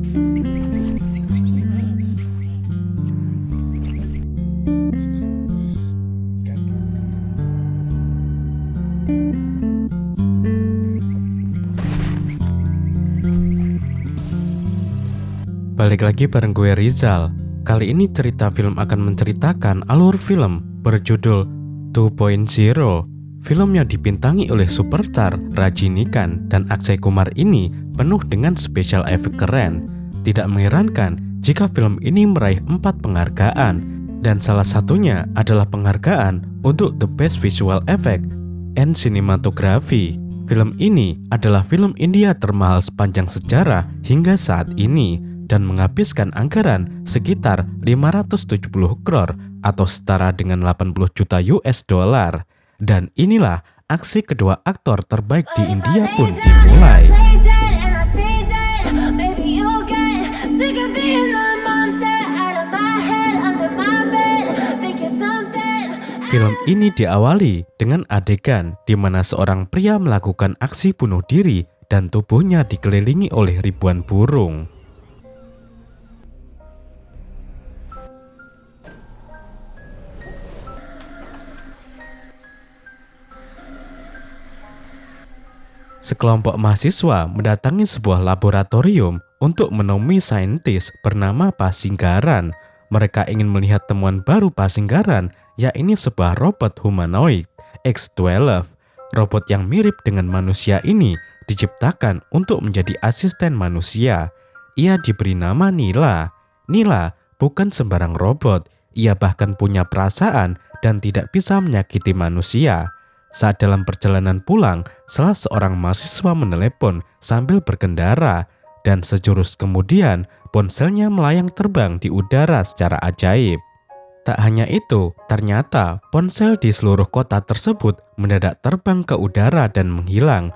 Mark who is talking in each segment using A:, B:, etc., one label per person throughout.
A: Balik lagi bareng gue Rizal. Kali ini cerita film akan menceritakan alur film berjudul 2.0. Film yang dibintangi oleh superstar Rajinikan dan Akshay Kumar ini penuh dengan special effect keren. Tidak mengherankan jika film ini meraih 4 penghargaan, dan salah satunya adalah penghargaan untuk The Best Visual Effect and Cinematography. Film ini adalah film India termahal sepanjang sejarah hingga saat ini, dan menghabiskan anggaran sekitar 570 crore atau setara dengan 80 juta US dollar. Dan inilah aksi kedua aktor terbaik di India pun dimulai. Film ini diawali dengan adegan di mana seorang pria melakukan aksi bunuh diri dan tubuhnya dikelilingi oleh ribuan burung. Sekelompok mahasiswa mendatangi sebuah laboratorium untuk menemui saintis bernama Pasinggaran. Mereka ingin melihat temuan baru Pasinggaran, yaitu sebuah robot humanoid X-12. Robot yang mirip dengan manusia ini diciptakan untuk menjadi asisten manusia. Ia diberi nama Nila. Nila bukan sembarang robot, ia bahkan punya perasaan dan tidak bisa menyakiti manusia. Saat dalam perjalanan pulang, salah seorang mahasiswa menelepon sambil berkendara, dan sejurus kemudian ponselnya melayang terbang di udara secara ajaib. Tak hanya itu, ternyata ponsel di seluruh kota tersebut mendadak terbang ke udara dan menghilang.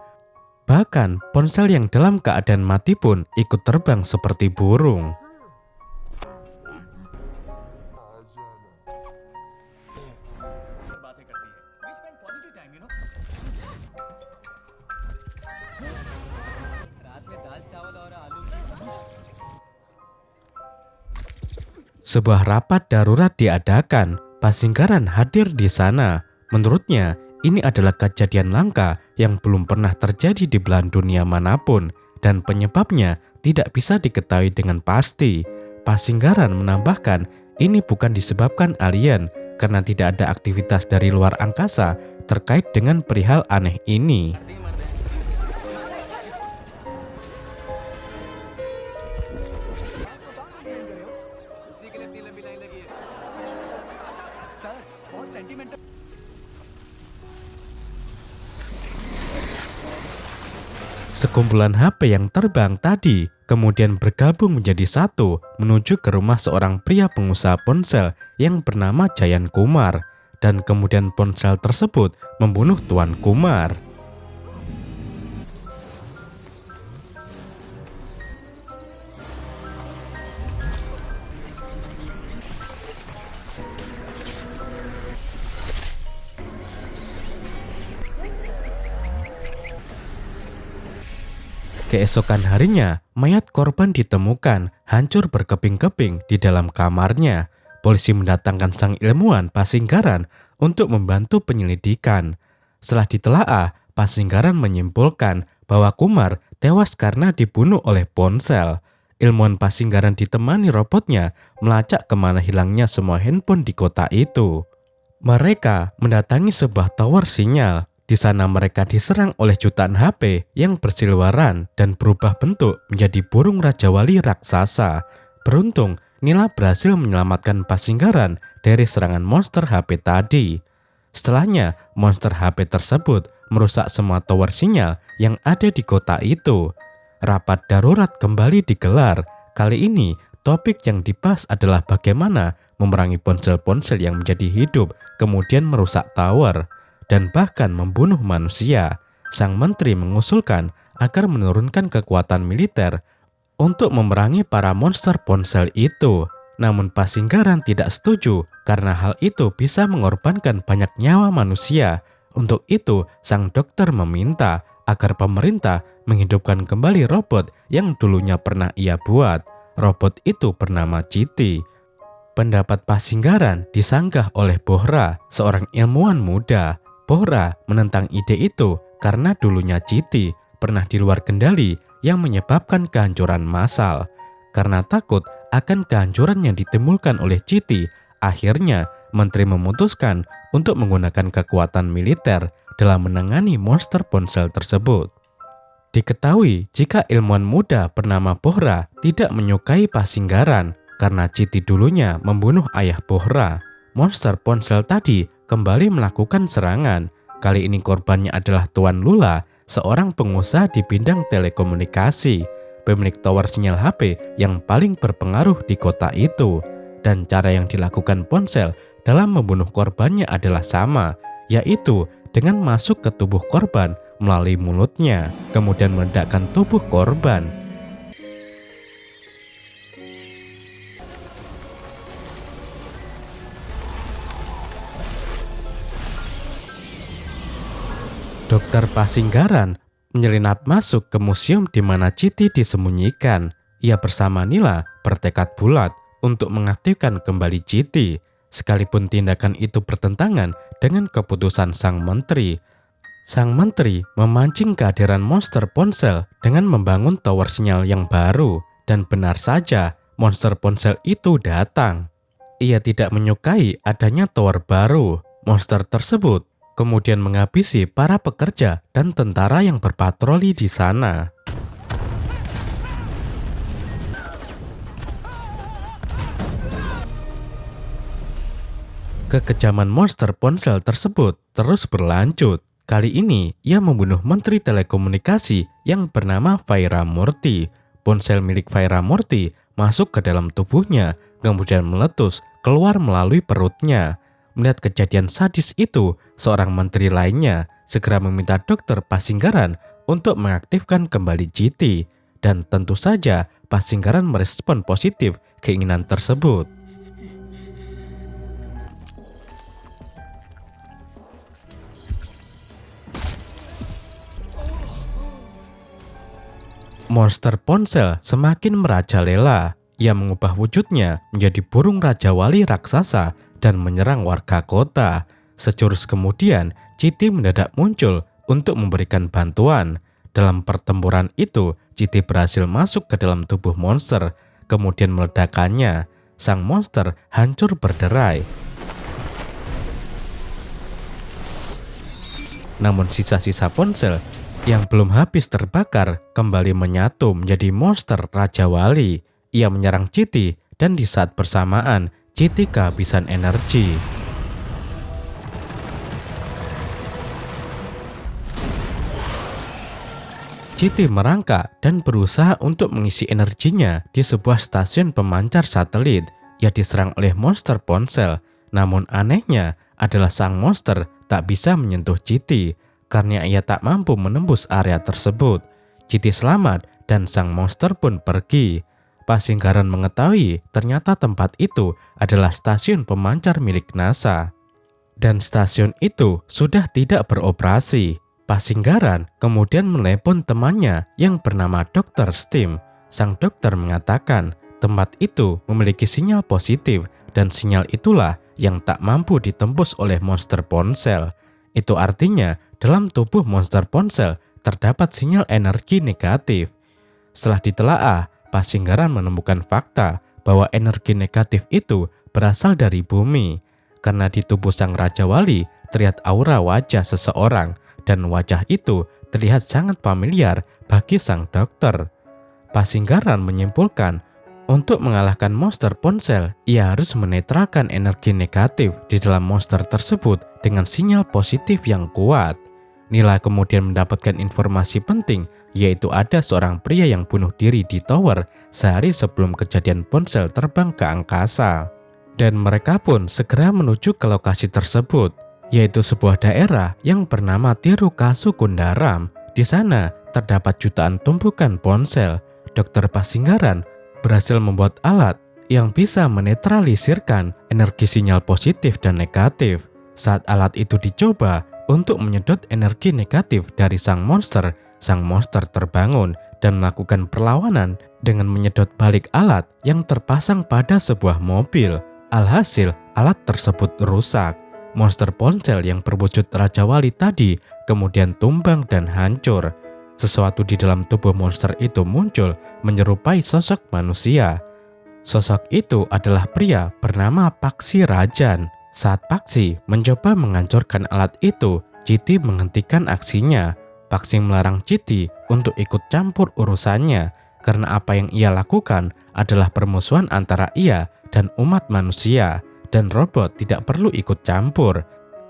A: Bahkan ponsel yang dalam keadaan mati pun ikut terbang seperti burung. Sebuah rapat darurat diadakan. Pasinggaran hadir di sana. Menurutnya, ini adalah kejadian langka yang belum pernah terjadi di belahan dunia manapun, dan penyebabnya tidak bisa diketahui dengan pasti. Pasinggaran menambahkan, ini bukan disebabkan alien, karena tidak ada aktivitas dari luar angkasa terkait dengan perihal aneh ini. Sekumpulan HP yang terbang tadi kemudian bergabung menjadi satu menuju ke rumah seorang pria pengusaha ponsel yang bernama Jayan Kumar, dan kemudian ponsel tersebut membunuh Tuan Kumar. Keesokan harinya, mayat korban ditemukan hancur berkeping-keping di dalam kamarnya. Polisi mendatangkan sang ilmuwan Pasinggaran untuk membantu penyelidikan. Setelah ditelaah, Pasinggaran menyimpulkan bahwa Kumar tewas karena dibunuh oleh ponsel. Ilmuwan Pasinggaran ditemani robotnya melacak kemana hilangnya semua handphone di kota itu. Mereka mendatangi sebuah tower sinyal. Di sana mereka diserang oleh jutaan HP yang bersiliweran dan berubah bentuk menjadi burung Raja Wali raksasa. Beruntung, Nila berhasil menyelamatkan Pasinggaran dari serangan monster HP tadi. Setelahnya, monster HP tersebut merusak semua tower sinyal yang ada di kota itu. Rapat darurat kembali digelar. Kali ini, topik yang dibahas adalah bagaimana memerangi ponsel-ponsel yang menjadi hidup, kemudian merusak tower, dan bahkan membunuh manusia. Sang menteri mengusulkan agar menurunkan kekuatan militer untuk memerangi para monster ponsel itu. Namun Pasinggaran tidak setuju karena hal itu bisa mengorbankan banyak nyawa manusia. Untuk itu, sang dokter meminta agar pemerintah menghidupkan kembali robot yang dulunya pernah ia buat. Robot itu bernama Citi. Pendapat Pasinggaran disanggah oleh Bohra, seorang ilmuwan muda. Bohra menentang ide itu karena dulunya Citi pernah di luar kendali yang menyebabkan kehancuran massal. Karena takut akan kehancuran yang ditimbulkan oleh Citi, akhirnya menteri memutuskan untuk menggunakan kekuatan militer dalam menangani monster ponsel tersebut. Diketahui jika ilmuwan muda bernama Bohra tidak menyukai Pasinggaran karena Citi dulunya membunuh ayah Bohra. Monster ponsel tadi kembali melakukan serangan. Kali ini korbannya adalah Tuan Lula, seorang pengusaha di bidang telekomunikasi, pemilik tower sinyal HP yang paling berpengaruh di kota itu. Dan cara yang dilakukan ponsel dalam membunuh korbannya adalah sama, yaitu dengan masuk ke tubuh korban melalui mulutnya, kemudian meledakkan tubuh korban. Dokter Pasinggaran menyelinap masuk ke museum di mana Citi disembunyikan. Ia bersama Nila bertekad bulat untuk mengaktifkan kembali Citi, sekalipun tindakan itu bertentangan dengan keputusan sang menteri. Sang menteri memancing kehadiran monster ponsel dengan membangun tower sinyal yang baru, dan benar saja monster ponsel itu datang. Ia tidak menyukai adanya tower baru. Monster tersebut kemudian menghabisi para pekerja dan tentara yang berpatroli di sana. Kekejaman monster ponsel tersebut terus berlanjut. Kali ini ia membunuh Menteri Telekomunikasi yang bernama Vaira Murthy. Ponsel milik Vaira Murthy masuk ke dalam tubuhnya, kemudian meletus keluar melalui perutnya. Melihat kejadian sadis itu, seorang menteri lainnya segera meminta Dokter Pasinggaran untuk mengaktifkan kembali Citi. Dan tentu saja Pasinggaran merespon positif keinginan tersebut. Monster ponsel semakin merajalela. Ia mengubah wujudnya menjadi burung Raja Wali raksasa dan menyerang warga kota. Sejurus kemudian, Citi mendadak muncul untuk memberikan bantuan. Dalam pertempuran itu, Citi berhasil masuk ke dalam tubuh monster, kemudian meledakkannya. Sang monster hancur berderai. Namun sisa-sisa ponsel yang belum habis terbakar kembali menyatu menjadi monster Raja Wali. Ia menyerang Citi dan di saat bersamaan Citi kehabisan energi. Citi merangkak dan berusaha untuk mengisi energinya di sebuah stasiun pemancar satelit. Ia diserang oleh monster ponsel. Namun anehnya adalah sang monster tak bisa menyentuh Citi karena ia tak mampu menembus area tersebut. Citi selamat dan sang monster pun pergi. Pasinggaran mengetahui ternyata tempat itu adalah stasiun pemancar milik NASA. Dan stasiun itu sudah tidak beroperasi. Pasinggaran kemudian menelepon temannya yang bernama Dr. Steam. Sang dokter mengatakan tempat itu memiliki sinyal positif dan sinyal itulah yang tak mampu ditembus oleh monster ponsel. Itu artinya dalam tubuh monster ponsel terdapat sinyal energi negatif. Setelah ditelaah, Pasinggaran menemukan fakta bahwa energi negatif itu berasal dari bumi. Karena di tubuh sang Raja Wali terlihat aura wajah seseorang dan wajah itu terlihat sangat familiar bagi sang dokter. Pasinggaran menyimpulkan untuk mengalahkan monster ponsel, ia harus menetralkan energi negatif di dalam monster tersebut dengan sinyal positif yang kuat. Nila kemudian mendapatkan informasi penting, yaitu ada seorang pria yang bunuh diri di tower sehari sebelum kejadian ponsel terbang ke angkasa. Dan mereka pun segera menuju ke lokasi tersebut, yaitu sebuah daerah yang bernama Tirukasu Kundaram. Di sana terdapat jutaan tumpukan ponsel. Dokter Pasinggaran berhasil membuat alat yang bisa menetralisirkan energi sinyal positif dan negatif. Saat alat itu dicoba, Untuk menyedot energi negatif dari sang monster terbangun dan melakukan perlawanan dengan menyedot balik alat yang terpasang pada sebuah mobil. Alhasil, alat tersebut rusak. Monster ponsel yang berwujud Raja Wali tadi kemudian tumbang dan hancur. Sesuatu di dalam tubuh monster itu muncul menyerupai sosok manusia. Sosok itu adalah pria bernama Paksi Rajan. Saat Paksi mencoba menghancurkan alat itu, Citi menghentikan aksinya. Paksi melarang Citi untuk ikut campur urusannya karena apa yang ia lakukan adalah permusuhan antara ia dan umat manusia, dan robot tidak perlu ikut campur.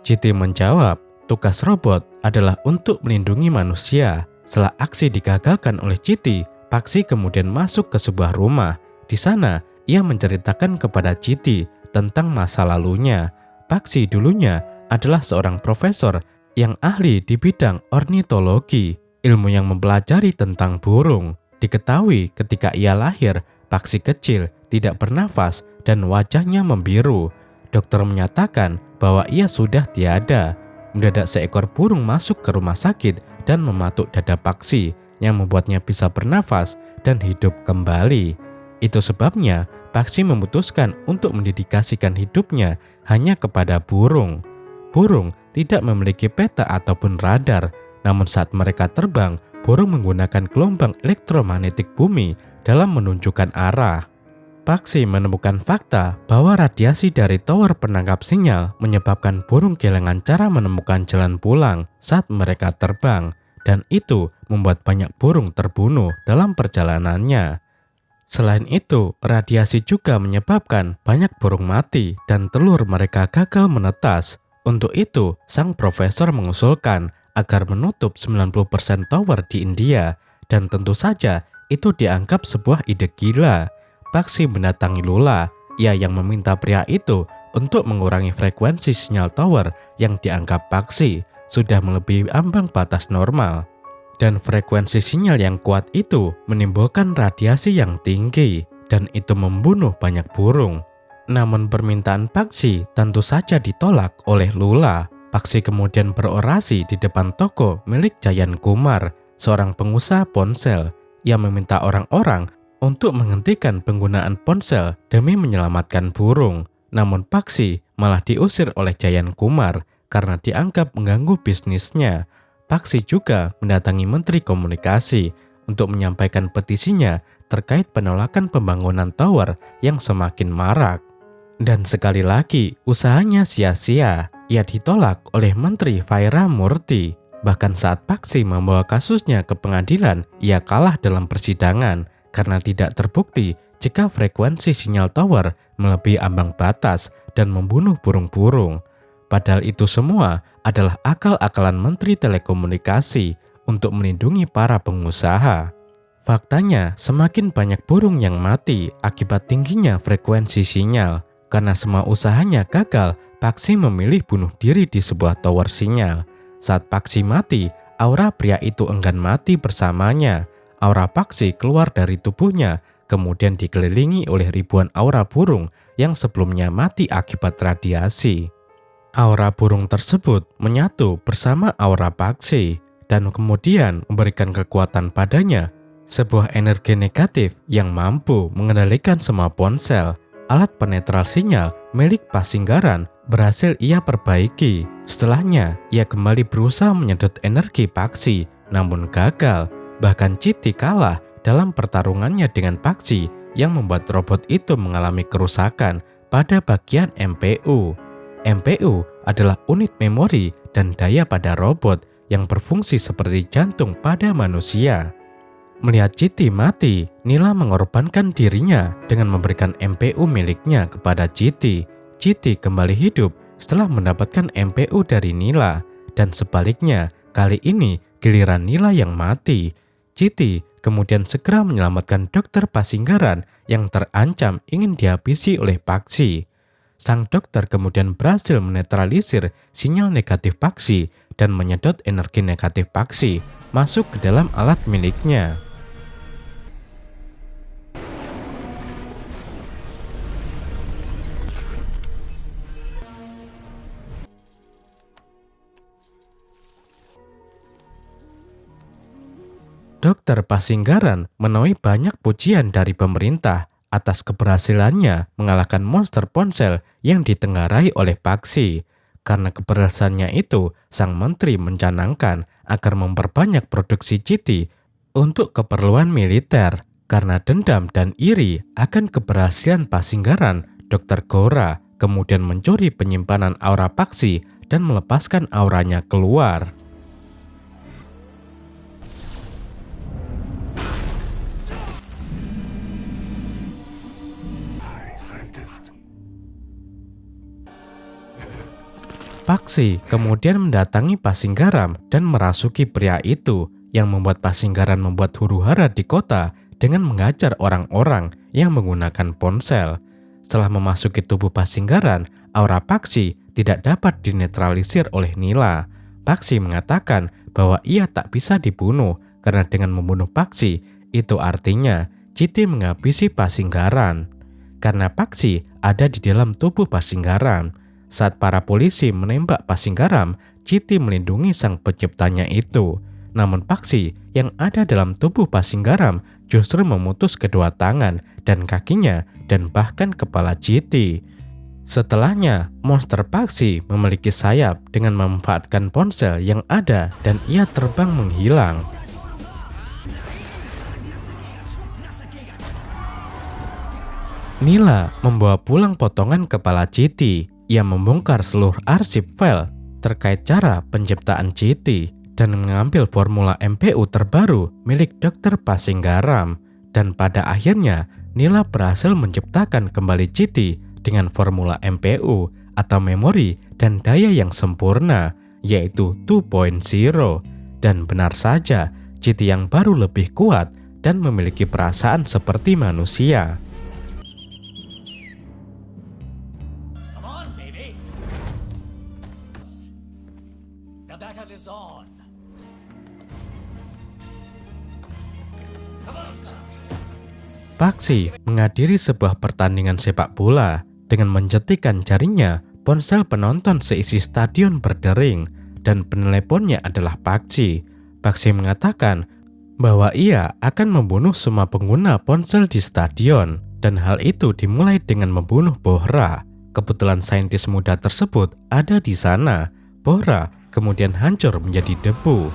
A: Citi menjawab, tugas robot adalah untuk melindungi manusia. Setelah aksi digagalkan oleh Citi, Paksi kemudian masuk ke sebuah rumah. Di sana, ia menceritakan kepada Citi tentang masa lalunya. Paksi dulunya adalah seorang profesor yang ahli di bidang ornitologi, ilmu yang mempelajari tentang burung. Diketahui ketika ia lahir, Paksi kecil tidak bernafas dan wajahnya membiru. Dokter menyatakan bahwa ia sudah tiada. Mendadak seekor burung masuk ke rumah sakit dan mematuk dada Paksi yang membuatnya bisa bernafas dan hidup kembali. Itu sebabnya Paksi memutuskan untuk mendedikasikan hidupnya hanya kepada burung. Burung tidak memiliki peta ataupun radar, namun saat mereka terbang, burung menggunakan gelombang elektromagnetik bumi dalam menunjukkan arah. Paksi menemukan fakta bahwa radiasi dari tower penangkap sinyal menyebabkan burung kehilangan cara menemukan jalan pulang saat mereka terbang, dan itu membuat banyak burung terbunuh dalam perjalanannya. Selain itu, radiasi juga menyebabkan banyak burung mati dan telur mereka gagal menetas. Untuk itu, sang profesor mengusulkan agar menutup 90% tower di India, dan tentu saja itu dianggap sebuah ide gila. Paksi mendatangi Lula, ia yang meminta pria itu untuk mengurangi frekuensi sinyal tower yang dianggap Paksi sudah melebihi ambang batas normal. Dan frekuensi sinyal yang kuat itu menimbulkan radiasi yang tinggi, dan itu membunuh banyak burung. Namun permintaan Paksi tentu saja ditolak oleh Lula. Paksi kemudian berorasi di depan toko milik Jayan Kumar, seorang pengusaha ponsel. Ia meminta orang-orang untuk menghentikan penggunaan ponsel demi menyelamatkan burung. Namun Paksi malah diusir oleh Jayan Kumar karena dianggap mengganggu bisnisnya. Paksi juga mendatangi Menteri Komunikasi untuk menyampaikan petisinya terkait penolakan pembangunan tower yang semakin marak. Dan sekali lagi, usahanya sia-sia. Ia ditolak oleh Menteri Vaira Murthy. Bahkan saat Paksi membawa kasusnya ke pengadilan, ia kalah dalam persidangan karena tidak terbukti jika frekuensi sinyal tower melebihi ambang batas dan membunuh burung-burung. Padahal itu semua adalah akal-akalan Menteri Telekomunikasi untuk melindungi para pengusaha. Faktanya, semakin banyak burung yang mati akibat tingginya frekuensi sinyal. Karena semua usahanya gagal, Paksi memilih bunuh diri di sebuah tower sinyal. Saat Paksi mati, aura pria itu enggan mati bersamanya. Aura Paksi keluar dari tubuhnya, kemudian dikelilingi oleh ribuan aura burung yang sebelumnya mati akibat radiasi. Aura burung tersebut menyatu bersama aura Paksi dan kemudian memberikan kekuatan padanya, sebuah energi negatif yang mampu mengendalikan semua ponsel. Alat penetral sinyal milik Pasinggaran berhasil ia perbaiki. Setelahnya, ia kembali berusaha menyedot energi Paksi, namun gagal. Bahkan Citi kalah dalam pertarungannya dengan Paksi yang membuat robot itu mengalami kerusakan pada bagian MPU. MPU adalah unit memori dan daya pada robot yang berfungsi seperti jantung pada manusia. Melihat Citi mati, Nila mengorbankan dirinya dengan memberikan MPU miliknya kepada Citi. Citi kembali hidup setelah mendapatkan MPU dari Nila, dan sebaliknya, kali ini giliran Nila yang mati. Citi kemudian segera menyelamatkan Dokter Pasinggaran yang terancam ingin dihabisi oleh Paksi. Sang dokter kemudian berhasil menetralisir sinyal negatif Paksi dan menyedot energi negatif Paksi masuk ke dalam alat miliknya. Dokter Pasinggaran menuai banyak pujian dari pemerintah atas keberhasilannya mengalahkan monster ponsel yang ditenggarai oleh Paksi. Karena keberhasilannya itu, sang menteri mencanangkan agar memperbanyak produksi GT untuk keperluan militer. Karena dendam dan iri akan keberhasilan Pasinggaran, Dr. Gora kemudian mencuri penyimpanan aura Paksi dan melepaskan auranya keluar. Paksi kemudian mendatangi Pasinggaran dan merasuki pria itu yang membuat Pasinggaran membuat huru-hara di kota dengan mengajar orang-orang yang menggunakan ponsel. Setelah memasuki tubuh Pasinggaran, aura Paksi tidak dapat dinetralisir oleh Nila. Paksi mengatakan bahwa ia tak bisa dibunuh karena dengan membunuh Paksi itu artinya Citi menghabisi Pasinggaran. Karena Paksi ada di dalam tubuh Pasinggaran, saat para polisi menembak Pasinggaran, Citi melindungi sang penciptanya itu. Namun Paksi yang ada dalam tubuh Pasinggaran justru memutus kedua tangan dan kakinya dan bahkan kepala Citi. Setelahnya, monster Paksi memiliki sayap dengan memanfaatkan ponsel yang ada dan ia terbang menghilang. Nila membawa pulang potongan kepala Citi. Ia membongkar seluruh arsip file terkait cara penciptaan Citi dan mengambil formula MPU terbaru milik Dr. Pasinggaran. Dan pada akhirnya, Nila berhasil menciptakan kembali Citi dengan formula MPU atau memori dan daya yang sempurna, yaitu 2.0. Dan benar saja, Citi yang baru lebih kuat dan memiliki perasaan seperti manusia. Paksi menghadiri sebuah pertandingan sepak bola dengan menjentikan jarinya. Ponsel penonton seisi stadion berdering dan peneleponnya adalah Paksi. Paksi mengatakan bahwa ia akan membunuh semua pengguna ponsel di stadion dan hal itu dimulai dengan membunuh Bohra. Kebetulan saintis muda tersebut ada di sana. Bohra kemudian hancur menjadi debu.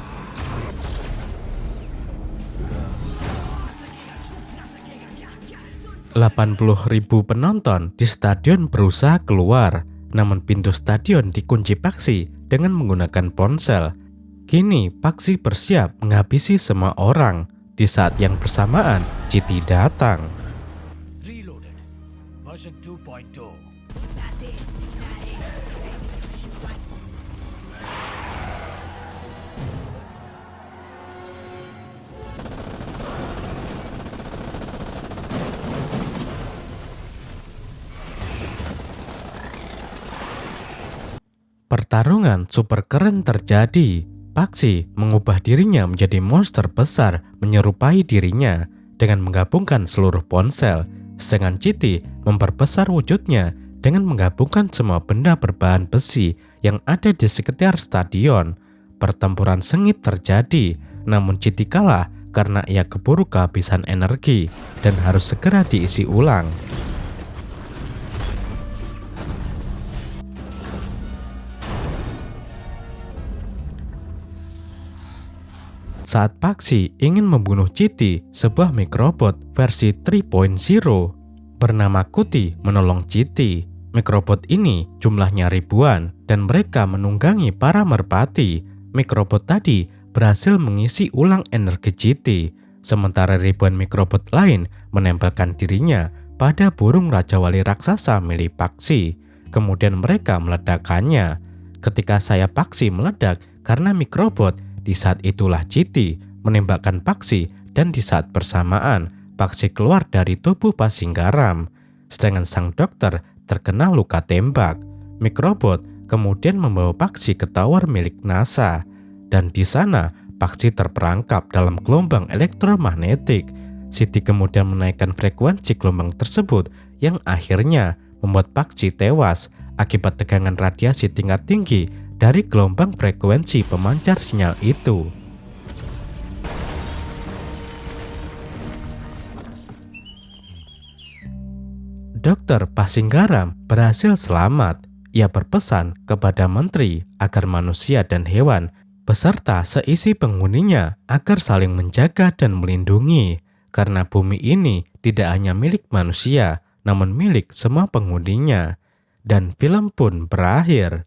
A: 80.000 penonton di stadion berusaha keluar, namun pintu stadion dikunci Paksi dengan menggunakan ponsel. Kini Paksi bersiap menghabisi semua orang. Di saat yang bersamaan, Citi datang.
B: Reloaded. Version 2.2.
A: Pertarungan super keren terjadi. Paksi mengubah dirinya menjadi monster besar menyerupai dirinya dengan menggabungkan seluruh ponsel. Sedangkan Citi memperbesar wujudnya dengan menggabungkan semua benda berbahan besi yang ada di sekitar stadion. Pertempuran sengit terjadi, namun Citi kalah karena ia keburu kehabisan energi dan harus segera diisi ulang. Saat Paksi ingin membunuh Citi, sebuah mikrobot versi 3.0 bernama Kuti menolong Citi. Mikrobot ini jumlahnya ribuan dan mereka menunggangi para merpati. Mikrobot tadi berhasil mengisi ulang energi Citi, sementara ribuan mikrobot lain menempelkan dirinya pada burung Raja Wali raksasa milik Paksi. Kemudian mereka meledakkannya. Ketika sayap Paksi meledak karena mikrobot, di saat itulah Citi menembakkan Paksi dan di saat bersamaan Paksi keluar dari tubuh Pasinggaran. Sedangkan sang dokter terkena luka tembak. Mikrobot kemudian membawa Paksi ke tower milik NASA dan di sana Paksi terperangkap dalam gelombang elektromagnetik. Citi kemudian menaikkan frekuensi gelombang tersebut yang akhirnya membuat Paksi tewas akibat tegangan radiasi tingkat tinggi dari gelombang frekuensi pemancar sinyal itu. Dr. Pasinggaram berhasil selamat. Ia berpesan kepada menteri agar manusia dan hewan beserta seisi penghuninya agar saling menjaga dan melindungi, karena bumi ini tidak hanya milik manusia, namun milik semua penghuninya. Dan film pun berakhir.